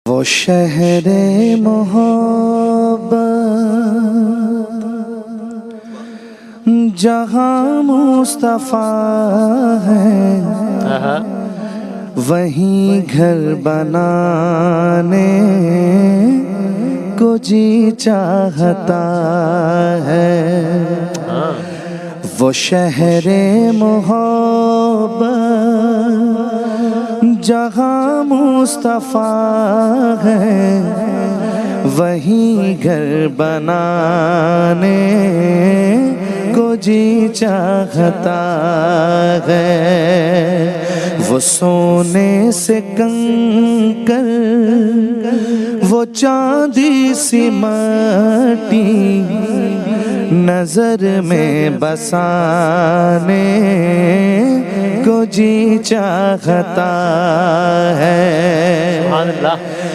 वो शहरे मोहब्बत जहाँ मुस्तफ़ा है, वहीं घर बनाने को जी चाहता है। वो शहरे मोहब्बत जहाँ मुस्तफ़ा है, वहीं घर बनाने को जी चाहता है। वो सोने से कंकर, वो चांदी सी माटी नजर में बसाने को जी चाहता है। सुभान अल्लाह।